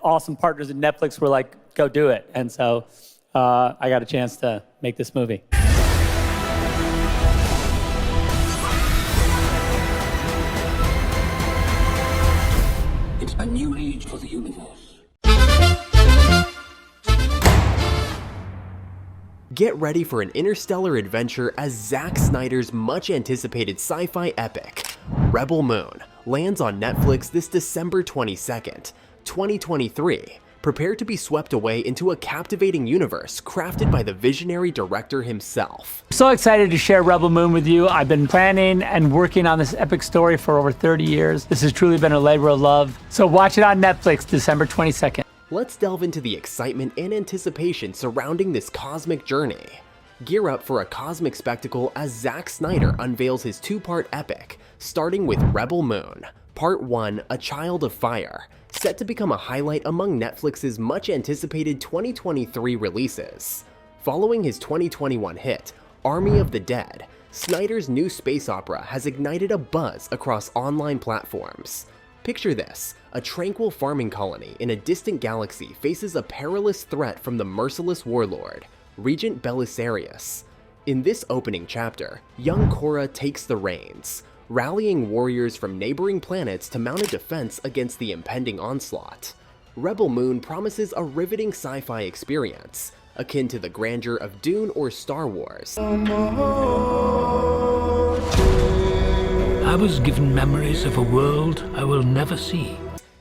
awesome partners at Netflix were like, go do it. And so I got a chance to make this movie. It's a new age for the universe. Get ready for an interstellar adventure as Zack Snyder's much-anticipated sci-fi epic, Rebel Moon, lands on Netflix this December 22nd, 2023. Prepare to be swept away into a captivating universe crafted by the visionary director himself. So excited to share Rebel Moon with you. I've been planning and working on this epic story for over 30 years. This has truly been a labor of love. So watch it on Netflix December 22nd. Let's delve into the excitement and anticipation surrounding this cosmic journey. Gear up for a cosmic spectacle as Zack Snyder unveils his two-part epic, starting with Rebel Moon, Part 1, A Child of Fire, set to become a highlight among Netflix's much-anticipated 2023 releases. Following his 2021 hit, Army of the Dead, Snyder's new space opera has ignited a buzz across online platforms. Picture this, a tranquil farming colony in a distant galaxy faces a perilous threat from the merciless warlord, Regent Belisarius. In this opening chapter, young Korra takes the reins, rallying warriors from neighboring planets to mount a defense against the impending onslaught. Rebel Moon promises a riveting sci-fi experience, akin to the grandeur of Dune or Star Wars. I was given memories of a world I will never see.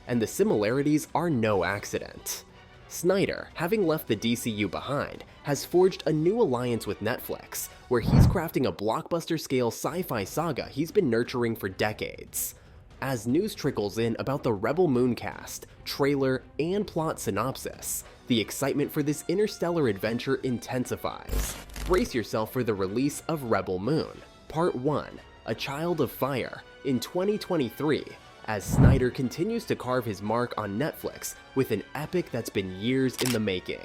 And the similarities are no accident. Snyder, having left the DCU behind, has forged a new alliance with Netflix, where he's crafting a blockbuster-scale sci-fi saga he's been nurturing for decades. As news trickles in about the Rebel Moon cast, trailer, and plot synopsis, the excitement for this interstellar adventure intensifies. Brace yourself for the release of Rebel Moon, Part 1, A Child of Fire, in 2023, as Snyder continues to carve his mark on Netflix with an epic that's been years in the making.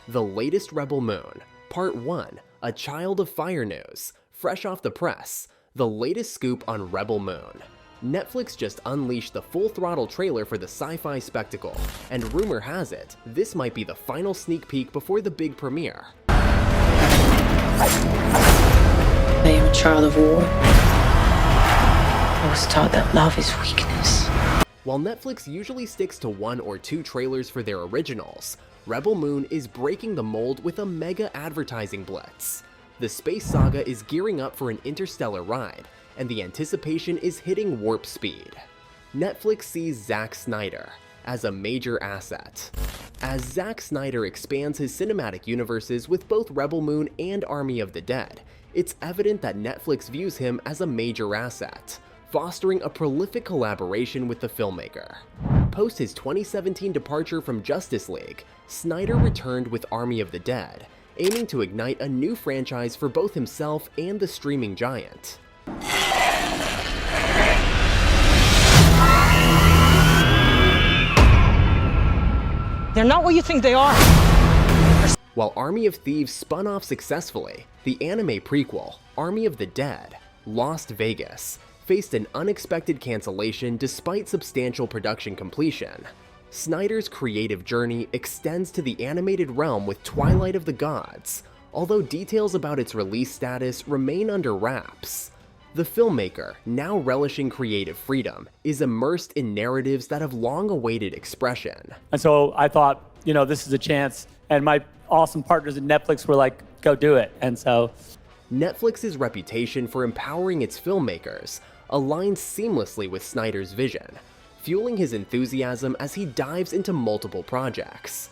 The latest Rebel Moon, Part 1, A Child of Fire news, fresh off the press, the latest scoop on Rebel Moon. Netflix just unleashed the full-throttle trailer for the sci-fi spectacle, and rumor has it, this might be the final sneak peek before the big premiere. I am a child of war. I was taught that love is weakness. While Netflix usually sticks to 1 or 2 trailers for their originals, Rebel Moon is breaking the mold with a mega advertising blitz. The space saga is gearing up for an interstellar ride, and the anticipation is hitting warp speed. Netflix sees Zack Snyder as a major asset. As Zack Snyder expands his cinematic universes with both Rebel Moon and Army of the Dead, it's evident that Netflix views him as a major asset, fostering a prolific collaboration with the filmmaker. Post his 2017 departure from Justice League, Snyder returned with Army of the Dead, aiming to ignite a new franchise for both himself and the streaming giant. They're not what you think they are. While Army of Thieves spun off successfully, the anime prequel, Army of the Dead, Lost Vegas, faced an unexpected cancellation despite substantial production completion. Snyder's creative journey extends to the animated realm with Twilight of the Gods, although details about its release status remain under wraps. The filmmaker, now relishing creative freedom, is immersed in narratives that have long awaited expression. And so I thought, this is a chance, and my awesome partners at Netflix were like, go do it. And so Netflix's reputation for empowering its filmmakers aligns seamlessly with Snyder's vision, fueling his enthusiasm as he dives into multiple projects.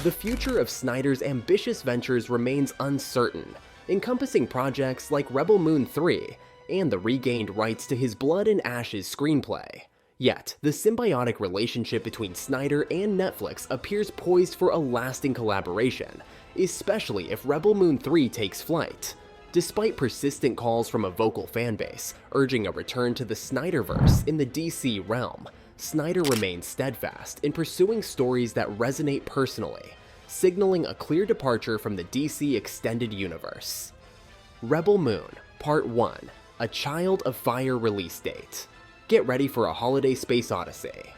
The future of Snyder's ambitious ventures remains uncertain, encompassing projects like Rebel Moon 3 and the regained rights to his Blood and Ashes screenplay. Yet, the symbiotic relationship between Snyder and Netflix appears poised for a lasting collaboration, especially if Rebel Moon 3 takes flight. Despite persistent calls from a vocal fanbase urging a return to the Snyderverse in the DC realm, Snyder remains steadfast in pursuing stories that resonate personally, signaling a clear departure from the DC extended universe. Rebel Moon, Part 1, A Child of Fire release date. Get ready for a holiday space odyssey.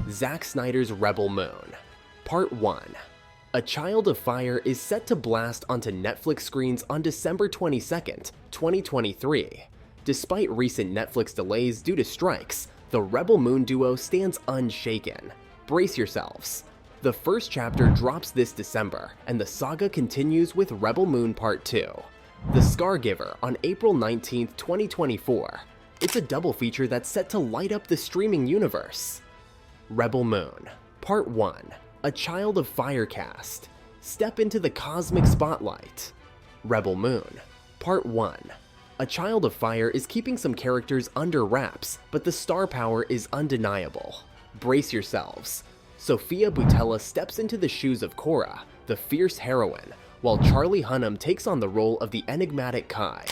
Zack Snyder's Rebel Moon. Part 1. A Child of Fire is set to blast onto Netflix screens on December 22nd, 2023. Despite recent Netflix delays due to strikes, the Rebel Moon duo stands unshaken. Brace yourselves. The first chapter drops this December, and the saga continues with Rebel Moon Part 2. The Scargiver on April 19th, 2024. It's a double feature that's set to light up the streaming universe. Rebel Moon Part 1. A Child of Fire cast. Step into the cosmic spotlight. Rebel Moon Part 1. A Child of Fire is keeping some characters under wraps, but the star power is undeniable. Brace yourselves. Sophia Boutella steps into the shoes of Cora, the fierce heroine, while Charlie Hunnam takes on the role of the enigmatic Kai.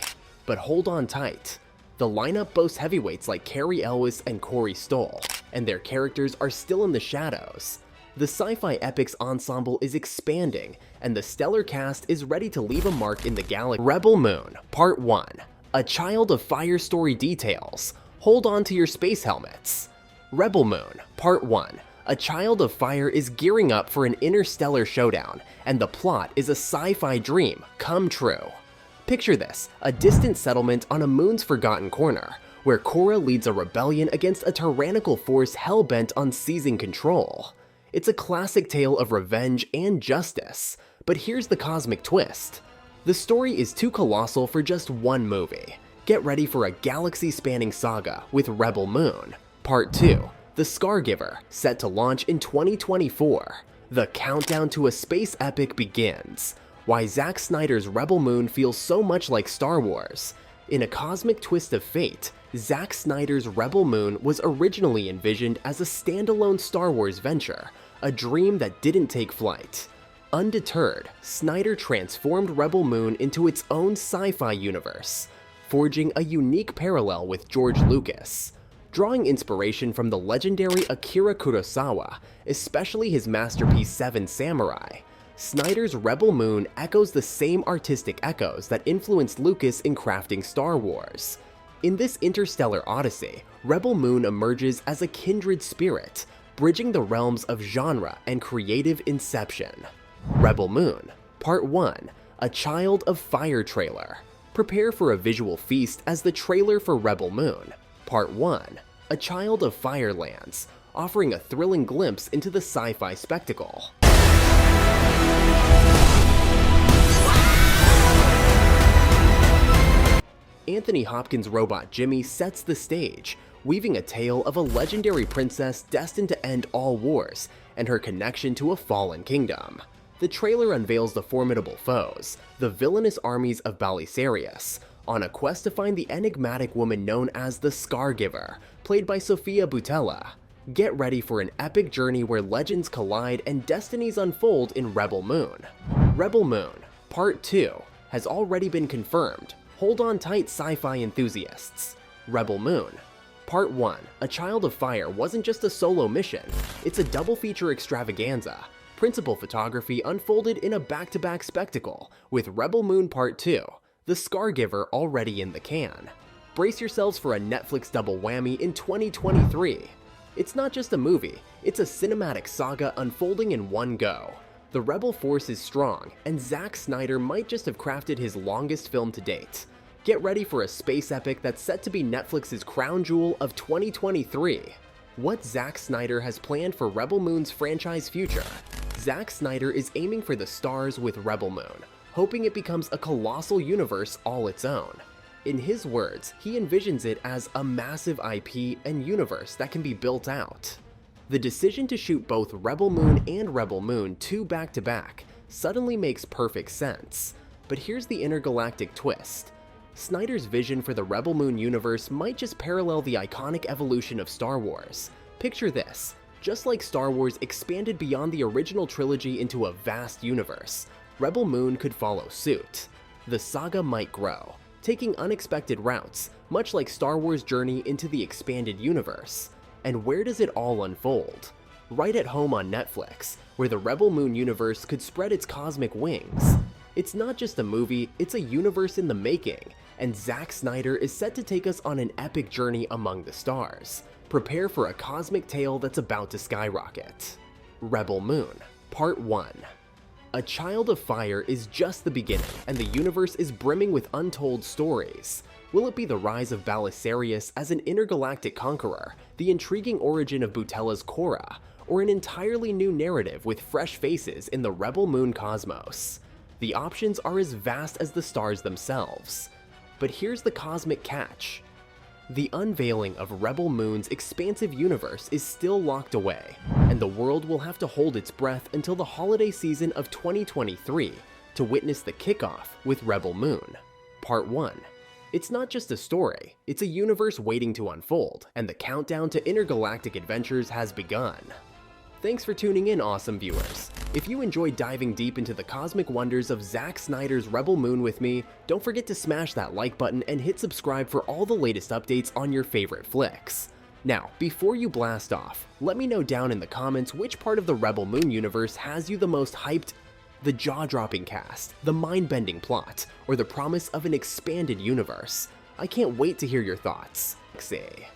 But hold on tight. The lineup boasts heavyweights like Carrie Elwes and Corey Stoll, and their characters are still in the shadows. The sci-fi epics ensemble is expanding, and the stellar cast is ready to leave a mark in the galaxy. Rebel Moon Part 1. A Child of Fire story details. Hold on to your space helmets. Rebel Moon Part 1. A Child of Fire is gearing up for an interstellar showdown, and the plot is a sci-fi dream come true. Picture this, a distant settlement on a moon's forgotten corner, where Cora leads a rebellion against a tyrannical force hell-bent on seizing control. It's a classic tale of revenge and justice, but here's the cosmic twist. The story is too colossal for just one movie. Get ready for a galaxy-spanning saga with Rebel Moon Part 2. The Scargiver, set to launch in 2024. The countdown to a space epic begins. Why Zack Snyder's Rebel Moon feels so much like Star Wars. In a cosmic twist of fate, Zack Snyder's Rebel Moon was originally envisioned as a standalone Star Wars venture, a dream that didn't take flight. Undeterred, Snyder transformed Rebel Moon into its own sci-fi universe, forging a unique parallel with George Lucas. Drawing inspiration from the legendary Akira Kurosawa, especially his masterpiece Seven Samurai, Snyder's Rebel Moon echoes the same artistic echoes that influenced Lucas in crafting Star Wars. In this interstellar odyssey, Rebel Moon emerges as a kindred spirit, bridging the realms of genre and creative inception. Rebel Moon Part 1. A Child of Fire trailer. Prepare for a visual feast as the trailer for Rebel Moon Part 1. A Child of Fire lands, offering a thrilling glimpse into the sci-fi spectacle. Anthony Hopkins' robot Jimmy sets the stage, weaving a tale of a legendary princess destined to end all wars and her connection to a fallen kingdom. The trailer unveils the formidable foes, the villainous armies of Balisarius, on a quest to find the enigmatic woman known as the Scargiver, played by Sophia Boutella. Get ready for an epic journey where legends collide and destinies unfold in Rebel Moon. Rebel Moon Part 2 has already been confirmed. Hold on tight, sci-fi enthusiasts. Rebel Moon Part 1. A Child of Fire wasn't just a solo mission, it's a double feature extravaganza. Principal photography unfolded in a back-to-back spectacle, with Rebel Moon Part 2, The Scargiver already in the can. Brace yourselves for a Netflix double whammy in 2023. It's not just a movie, it's a cinematic saga unfolding in one go. The Rebel force is strong, and Zack Snyder might just have crafted his longest film to date. Get ready for a space epic that's set to be Netflix's crown jewel of 2023. What Zack Snyder has planned for Rebel Moon's franchise future? Zack Snyder is aiming for the stars with Rebel Moon, hoping it becomes a colossal universe all its own. In his words, he envisions it as a massive IP and universe that can be built out. The decision to shoot both Rebel Moon and Rebel Moon 2 back-to-back suddenly makes perfect sense. But here's the intergalactic twist. Snyder's vision for the Rebel Moon universe might just parallel the iconic evolution of Star Wars. Picture this, just like Star Wars expanded beyond the original trilogy into a vast universe, Rebel Moon could follow suit. The saga might grow, taking unexpected routes, much like Star Wars' journey into the expanded universe. And where does it all unfold? Right at home on Netflix, where the Rebel Moon universe could spread its cosmic wings. It's not just a movie, it's a universe in the making, and Zack Snyder is set to take us on an epic journey among the stars. Prepare for a cosmic tale that's about to skyrocket. Rebel Moon Part 1. A Child of Fire is just the beginning, and the universe is brimming with untold stories. Will it be the rise of Belisarius as an intergalactic conqueror, the intriguing origin of Butella's Korra, or an entirely new narrative with fresh faces in the Rebel Moon cosmos? The options are as vast as the stars themselves. But here's the cosmic catch. The unveiling of Rebel Moon's expansive universe is still locked away, and the world will have to hold its breath until the holiday season of 2023 to witness the kickoff with Rebel Moon. Part 1. It's not just a story, it's a universe waiting to unfold, and the countdown to intergalactic adventures has begun. Thanks for tuning in, awesome viewers. If you enjoyed diving deep into the cosmic wonders of Zack Snyder's Rebel Moon with me, don't forget to smash that like button and hit subscribe for all the latest updates on your favorite flicks. Now, before you blast off, let me know down in the comments which part of the Rebel Moon universe has you the most hyped: the jaw-dropping cast, the mind-bending plot, or the promise of an expanded universe. I can't wait to hear your thoughts. Say.